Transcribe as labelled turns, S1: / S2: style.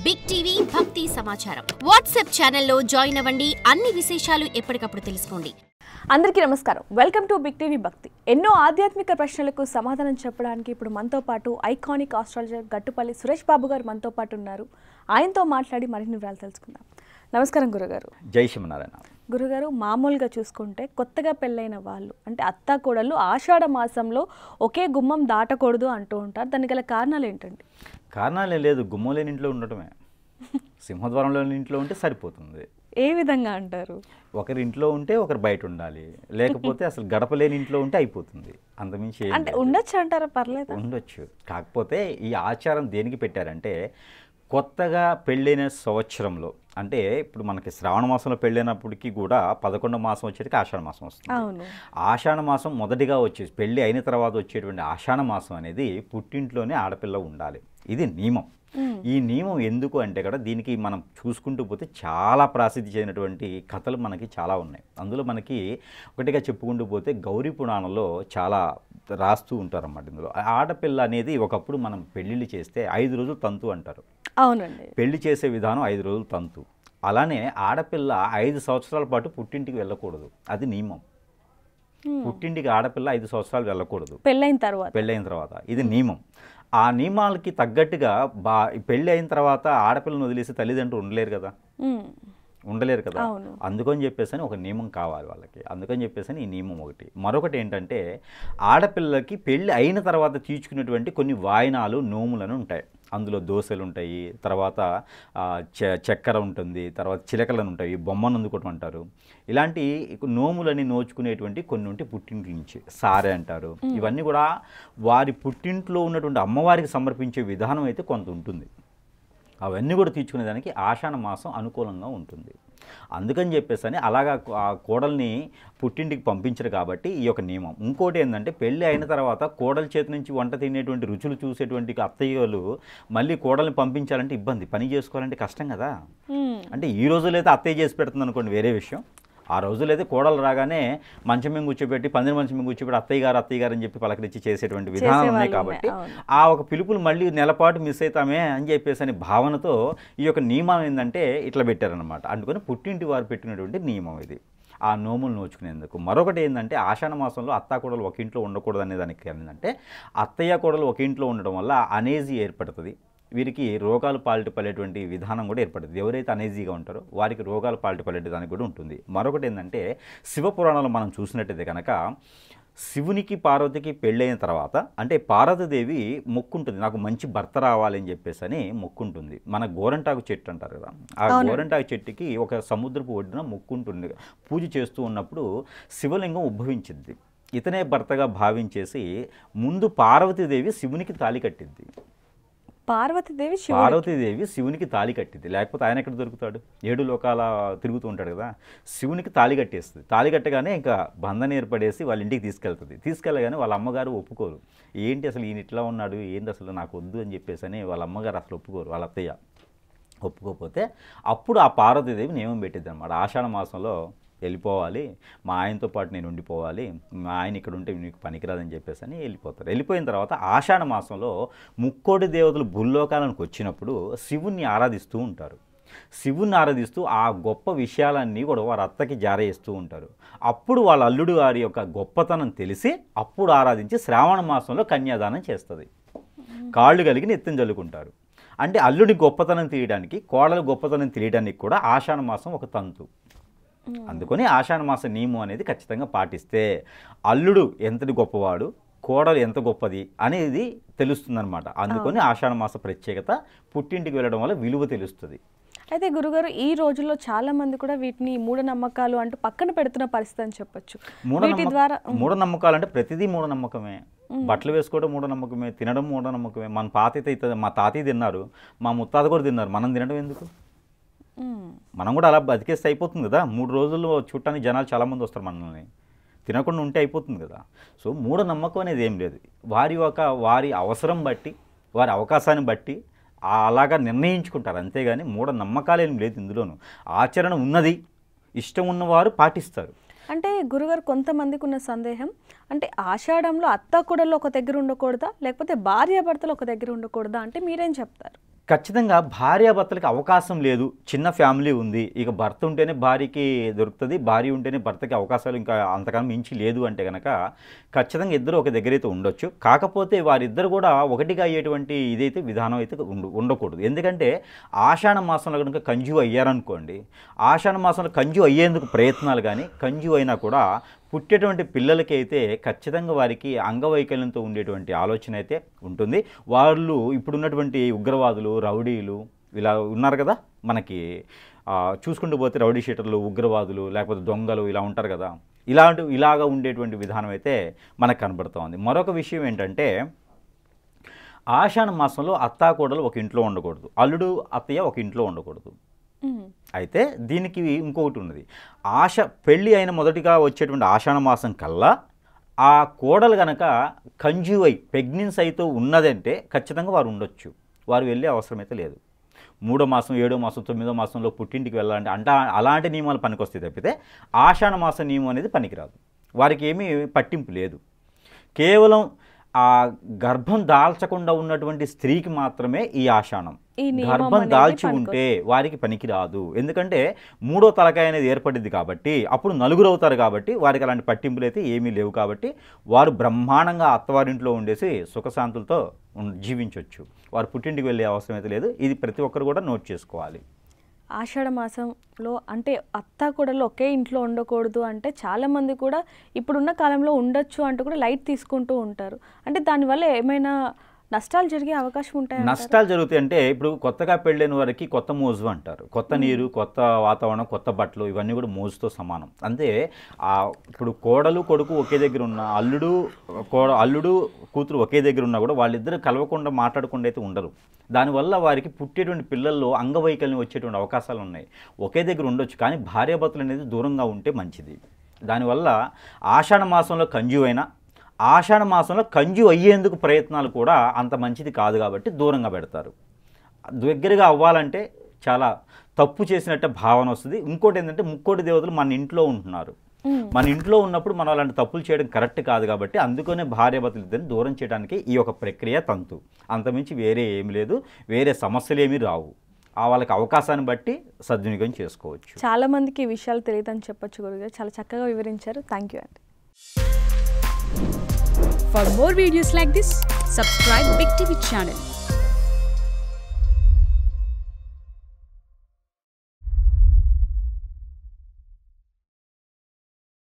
S1: Big TV భక్తి సమాచారం WhatsApp ఛానల్లో జాయిన్ అవ్వండి. అన్ని విశేషాలు ఎప్పటికప్పుడు తెలుసుకోండి.
S2: అందరికీ నమస్కారం. వెల్కమ్ టు బిగ్ టీవీ భక్తి. ఎన్నో ఆధ్యాత్మిక ప్రశ్నలకు సమాధానం చెప్పడానికి ఇప్పుడు మనతో పాటు ఐకానిక్ ఆస్ట్రాలజర్ గట్టుపల్లి సురేష్ బాబు గారు మనతో పాటు ఉన్నారు. ఆయనతో మాట్లాడి మరిన్ని వివరాలు తెలుసుకుందాం. నమస్కారం గురుగారు.
S3: జై శ్రీమన్నారాయణ.
S2: గురుగారు, మామూలుగా చూసుకుంటే కొత్తగా పెళ్ళైన వాళ్ళు అంటే అత్తా కోడళ్ళు ఆషాఢ మాసంలో ఒకే గుమ్మం దాటకూడదు అంటూ ఉంటారు. దానికి గల కారణాలు ఏంటండి?
S3: కారణాలే లేదు, గుమ్మం లేని ఇంట్లో ఉండటమే. సింహద్వారంలోని ఇంట్లో ఉంటే సరిపోతుంది.
S2: ఏ విధంగా అంటారు?
S3: ఒకరి ఇంట్లో ఉంటే ఒకరు బయట ఉండాలి, లేకపోతే అసలు గడప లేని ఇంట్లో ఉంటే అయిపోతుంది. అంతమించి
S2: అంటే ఉండొచ్చు అంటారా? పర్లేదు,
S3: ఉండొచ్చు. కాకపోతే ఈ ఆచారం దేనికి పెట్టారంటే కొత్తగా పెళ్ళైన సంవత్సరంలో, అంటే ఇప్పుడు మనకి శ్రావణ మాసంలో పెళ్ళైనప్పటికీ కూడా 11వ మాసం వచ్చేటికి ఆషాఢ మాసం వస్తుంది. ఆషాఢ మాసం మొదటిగా వచ్చేసి పెళ్ళి అయిన తర్వాత వచ్చేటువంటి ఆషాఢ మాసం అనేది పుట్టింట్లోనే ఆడపిల్ల ఉండాలి. ఇది నియమం. ఈ నియమం ఎందుకు అంటే కూడా దీనికి మనం చూసుకుంటూ పోతే చాలా ప్రసిద్ధి చెందినటువంటి కథలు మనకి చాలా ఉన్నాయి. అందులో మనకి ఒకటిగా చెప్పుకుంటూ పోతే గౌరీ పురాణంలో చాలా రాస్తూ ఉంటారన్నమాట. ఇందులో ఆడపిల్ల అనేది ఒకప్పుడు మనం పెళ్ళిళ్ళు చేస్తే 5 రోజులు తంతు అంటారు.
S2: అవునండి.
S3: పెళ్లి చేసే విధానం 5 రోజులు తంతు. అలానే ఆడపిల్ల 5 సంవత్సరాల పాటు పుట్టింటికి వెళ్ళకూడదు. అది నియమం. పుట్టింటికి ఆడపిల్ల 5 సంవత్సరాలు వెళ్ళకూడదు పెళ్ళైన తర్వాత. ఇది నియమం. ఆ నియమాలకి తగ్గట్టుగా పెళ్ళి అయిన తర్వాత ఆడపిల్లను వదిలేసి తల్లిదండ్రులు ఉండలేరు కదా. అందుకని చెప్పేసి ఒక నియమం కావాలి వాళ్ళకి. అందుకని చెప్పేసి ఈ నియమం ఒకటి. మరొకటి ఏంటంటే ఆడపిల్లకి పెళ్ళి అయిన తర్వాత తీర్చుకునేటువంటి కొన్ని వాయినాలు నోములను ఉంటాయి. అందులో దోశలు ఉంటాయి, తర్వాత చక్కెర ఉంటుంది, తర్వాత చిలకలను ఉంటాయి, బొమ్మను అందుకోవటం అంటారు. ఇలాంటి నోములని నోచుకునేటువంటి కొన్ని ఉంటే పుట్టింటి నుంచి సారె అంటారు. ఇవన్నీ కూడా వారి పుట్టింట్లో ఉన్నటువంటి అమ్మవారికి సమర్పించే విధానం అయితే కొంత ఉంటుంది. అవన్నీ కూడా తీర్చుకునేదానికి ఆషాఢ మాసం అనుకూలంగా ఉంటుంది. అందుకని చెప్పేసి అలాగా ఆ కోడల్ని పుట్టింటికి పంపించరు కాబట్టి ఈ యొక్క నియమం. ఇంకోటి ఏంటంటే పెళ్ళి అయిన తర్వాత కోడల చేతి నుంచి వంట తినేటువంటి రుచులు చూసేటువంటి అత్తయ్యలు మళ్ళీ కోడల్ని పంపించాలంటే ఇబ్బంది, పని చేసుకోవాలంటే కష్టం కదా. అంటే ఈ రోజులైతే అత్తయ్య చేసి పెడుతుంది అనుకోండి, వేరే విషయం. ఆ రోజులైతే కోడలు రాగానే మంచం మీద కూర్చోబెట్టి, పందిరి మంచం మీద కూర్చోబెట్టి అత్తయ్య గారు అని చెప్పి పలకరించి చేసేటువంటి విధానాలు ఉన్నాయి. కాబట్టి ఆ ఒక పిలుపులు మళ్ళీ నెలపాటు మిస్ అవుతామే అని చెప్పేసి అని భావనతో ఈ యొక్క నియమం ఏంటంటే ఇట్లా పెట్టారనమాట. అందుకని పుట్టింటి వారు పెట్టినటువంటి నియమం ఇది, ఆ నోములు నోచుకునేందుకు. మరొకటి ఏంటంటే ఆషాఢ మాసంలో అత్తా కోడలు ఒక ఇంట్లో ఉండకూడదు అనే దానికి ఏంటంటే అత్తయ్య కోడలు ఒక ఇంట్లో ఉండడం వల్ల అనేజీ ఏర్పడుతుంది. వీరికి రోగాలు పాలిటి పడేటువంటి విధానం కూడా ఏర్పడుతుంది. ఎవరైతే అనేజీగా ఉంటారో వారికి రోగాలు పాలిటి పడేదానికి కూడా ఉంటుంది. మరొకటి ఏంటంటే శివపురాణంలో మనం చూసినట్టయితే కనుక శివునికి పార్వతికి పెళ్ళైన తర్వాత అంటే పార్వతీదేవి మొక్కుంటుంది, నాకు మంచి భర్త రావాలని చెప్పేసి అని మొక్కుంటుంది. మన గోరంటాకు చెట్టు అంటారు కదా, ఆ గోరంటాకు చెట్టుకి ఒక సముద్రపు ఒడ్డున మొక్కుంటుంది. పూజ చేస్తూ ఉన్నప్పుడు శివలింగం ఉద్భవించింది. ఇతనే భర్తగా భావించేసి ముందు పార్వతీదేవి శివునికి తాళి కట్టింది. పార్వతీదేవి శివునికి తాళి కట్టింది. లేకపోతే ఆయన ఎక్కడ దొరుకుతాడు? 7 లోకాల తిరుగుతూ ఉంటాడు కదా. శివునికి తాళి కట్టేస్తుంది. తాళి కట్టగానే ఇంకా బంధన ఏర్పడేసి వాళ్ళ ఇంటికి తీసుకెళ్ళగానే వాళ్ళ అమ్మగారు ఒప్పుకోరు. ఏంటి అసలు ఈయన ఇట్లా ఉన్నాడు, ఏంటి అసలు నాకు వద్దు అని చెప్పేసి అని వాళ్ళ అమ్మగారు అసలు ఒప్పుకోరు. వాళ్ళ అత్తయ్య ఒప్పుకోకపోతే అప్పుడు ఆ పార్వతీదేవి నియమం పెట్టింది అనమాట. ఆషాఢ మాసంలో వెళ్ళిపోవాలి, మా ఆయనతో పాటు నేను ఉండిపోవాలి, మా ఆయన ఇక్కడ ఉంటే నీకు పనికిరాదని చెప్పేసి అని వెళ్ళిపోతారు. వెళ్ళిపోయిన తర్వాత ఆషాఢ మాసంలో ముక్కోటి దేవతలు భూలోకాలకు వచ్చినప్పుడు శివుణ్ణి ఆరాధిస్తూ ఉంటారు. శివుణ్ణి ఆరాధిస్తూ ఆ గొప్ప విషయాలన్నీ కూడా వారి అత్తకి జారేస్తూ ఉంటారు. అప్పుడు వాళ్ళ అల్లుడు గారి యొక్క గొప్పతనం తెలిసి అప్పుడు ఆరాధించి శ్రావణ మాసంలో కన్యాదానం చేస్తుంది. కాళ్ళు కలిగి నెత్తిన జల్లుకుంటారు. అంటే అల్లుడి గొప్పతనం తీయడానికి, కోడలు గొప్పతనం తెలియడానికి కూడా ఆషాఢ మాసం ఒక తంతు. అందుకని ఆషాఢ మాస నియమం అనేది ఖచ్చితంగా పాటిస్తే అల్లుడు ఎంతటి గొప్పవాడు, కోడలు ఎంత గొప్పది అనేది తెలుస్తుందన్నమాట. అందుకని ఆషాఢ మాస ప్రత్యేకత, పుట్టింటికి వెళ్ళడం వల్ల విలువ తెలుస్తుంది.
S2: అయితే గురుగారు, ఈ రోజుల్లో చాలా మంది కూడా వీటిని మూఢనమ్మకాలు అంటూ పక్కన పెడుతున్న పరిస్థితి అని చెప్పొచ్చు.
S3: మూఢనమ్మకాలు అంటే ప్రతిదీ మూఢనమ్మకమే. బట్టలు వేసుకోవడం మూఢనమ్మకమే, తినడం మూఢనమ్మకమే. మా తాతయ్య తిన్నారు, మా ముత్తాత కూడా తిన్నారు, మనం తినడం ఎందుకు? మనం కూడా అలా బతికేస్తే అయిపోతుంది కదా. 3 రోజుల్లో చూడటానికి జనాలు చాలామంది వస్తారు, మనల్ని తినకుండా ఉంటే అయిపోతుంది కదా. సో మూఢనమ్మకం అనేది ఏం లేదు. వారి అవసరం బట్టి, వారి అవకాశాన్ని బట్టి అలాగా నిర్ణయించుకుంటారు, అంతేగాని మూఢనమ్మకాలు ఏం లేదు ఇందులోనూ. ఆచరణ ఉన్నది, ఇష్టం ఉన్నవారు పాటిస్తారు.
S2: అంటే గురుగారు, కొంతమందికి ఉన్న సందేహం అంటే ఆషాఢంలో అత్త కోడళ్ళు ఒక దగ్గర ఉండకూడదా, లేకపోతే భార్యాభర్తలు ఒక దగ్గర ఉండకూడదా అంటే మీరేం చెప్తారు?
S3: ఖచ్చితంగా భార్యాభర్తలకి అవకాశం లేదు, చిన్న ఫ్యామిలీ ఉంది, ఇక భర్త ఉంటేనే భార్యకి దొరుకుతుంది, భార్య ఉంటేనే భర్తకి అవకాశాలు ఇంకా అంతకన్నా మించి లేదు అంటే కనుక ఖచ్చితంగా ఇద్దరు ఒక దగ్గర అయితే ఉండొచ్చు. కాకపోతే వారిద్దరు కూడా ఒకటిగా అయ్యేటువంటి ఇదైతే విధానం అయితే ఉండకూడదు. ఎందుకంటే ఆషాఢ మాసంలో కనుక కన్జ్యూ అయ్యారనుకోండి, ఆషాఢ మాసంలో కన్జ్యూ అయ్యేందుకు ప్రయత్నాలు కానీ కన్జ్యూ అయినా కూడా పుట్టేటువంటి పిల్లలకి అయితే ఖచ్చితంగా వారికి అంగవైకల్యంతో ఉండేటువంటి ఆలోచన అయితే ఉంటుంది. వాళ్ళు ఇప్పుడున్నటువంటి ఉగ్రవాదులు, రౌడీలు ఇలా ఉన్నారు కదా, మనకి చూసుకుంటూ పోతే రౌడీ షీటర్లు, ఉగ్రవాదులు, లేకపోతే దొంగలు ఇలా ఉంటారు కదా, ఇలాగా ఉండేటువంటి విధానం అయితే మనకు కనబడుతూ ఉంది. మరొక విషయం ఏంటంటే ఆషాఢ మాసంలో అత్తాకోడలు ఒక ఇంట్లో ఉండకూడదు, అల్లుడు అత్తయ్య ఒక ఇంట్లో ఉండకూడదు. అయితే దీనికి ఇంకొకటి ఉన్నది. పెళ్ళి అయిన మొదటిగా వచ్చేటువంటి ఆషాఢ మాసం కల్లా ఆ కోడలు కనుక కన్జ్యూ అయి ప్రెగ్నెన్సీ అయితే ఉన్నదంటే ఖచ్చితంగా వారు ఉండొచ్చు, వారు వెళ్ళే అవసరం అయితే లేదు. 3వ మాసం, 7వ మాసం, 9వ మాసంలో పుట్టింటికి వెళ్ళాలంటే అలాంటి నియమాలు పనికొస్తాయి తప్పితే ఆషాఢ మాసం నియమం అనేది పనికిరాదు. వారికి ఏమీ పట్టింపు లేదు. కేవలం ఆ గర్భం దాల్చకుండా ఉన్నటువంటి స్త్రీకి మాత్రమే ఈ ఆషాఢం. గర్భం దాల్చి ఉంటే వారికి పనికిరాదు. ఎందుకంటే 3వ తలకాయ అనేది ఏర్పడింది కాబట్టి, అప్పుడు నలుగురు అవుతారు కాబట్టి వారికి అలాంటి పట్టింపులు అయితే ఏమీ లేవు. కాబట్టి వారు బ్రహ్మాండంగా అత్తవారింట్లో ఉండేసి సుఖశాంతులతో జీవించవచ్చు. వారు పుట్టింటికి వెళ్ళే అవసరం అయితే లేదు. ఇది ప్రతి ఒక్కరు కూడా నోట్ చేసుకోవాలి.
S2: ఆషాఢ మాసంలో అంటే అత్తాకోడలు ఒకే ఇంట్లో ఉండకూడదు అంటే చాలామంది కూడా ఇప్పుడున్న కాలంలో ఉండొచ్చు అంటూ కూడా లైట్ తీసుకుంటూ ఉంటారు. అంటే దానివల్ల ఏమైనా నష్టాలు జరిగే అవకాశం ఉంటాయి?
S3: నష్టాలు జరుగుతాయి అంటే ఇప్పుడు కొత్తగా పెళ్ళైన వారికి కొత్త మోజు అంటారు. కొత్త నీరు, కొత్త వాతావరణం, కొత్త బట్టలు ఇవన్నీ కూడా మోజుతో సమానం. అంతే ఇప్పుడు కోడలు కొడుకు ఒకే దగ్గర ఉన్న, అల్లుడు కూతురు ఒకే దగ్గర ఉన్నా కూడా వాళ్ళిద్దరూ కలవకుండా మాట్లాడకుండా అయితే ఉండరు. దానివల్ల వారికి పుట్టేటువంటి పిల్లల్లో అంగవైకల్యం వచ్చేటువంటి అవకాశాలు ఉన్నాయి. ఒకే దగ్గర ఉండొచ్చు కానీ భార్యాభర్తలు అనేది దూరంగా ఉంటే మంచిది. దానివల్ల ఆషాఢ మాసంలో కన్జ్యూ అయినా, ఆషాఢ మాసంలో కన్జ్యూ అయ్యేందుకు ప్రయత్నాలు కూడా అంత మంచిది కాదు కాబట్టి దూరంగా పెడతారు. దగ్గరగా అవ్వాలంటే చాలా తప్పు చేసినట్టే భావన వస్తుంది. ఇంకోటి ఏంటంటే ముక్కోటి దేవతలు మన ఇంట్లో ఉంటున్నారు. మన ఇంట్లో ఉన్నప్పుడు మనం అలాంటి తప్పులు చేయడం కరెక్ట్ కాదు కాబట్టి అందుకనే భార్యాభర్తలు ఇద్దరిని దూరం చేయడానికి ఈ యొక్క ప్రక్రియ తంతు. అంతమించి వేరే ఏమి లేదు, వేరే సమస్యలు ఏమీ రావు. వాళ్ళకి అవకాశాన్ని బట్టి సద్వినియోగం చేసుకోవచ్చు.
S2: చాలా మందికి ఈ విషయాలు తెలియదని చెప్పొచ్చు గురుగారు. చాలా చక్కగా వివరించారు. థ్యాంక్ యూ అండి.
S4: For more videos like this, subscribe Big TV channel.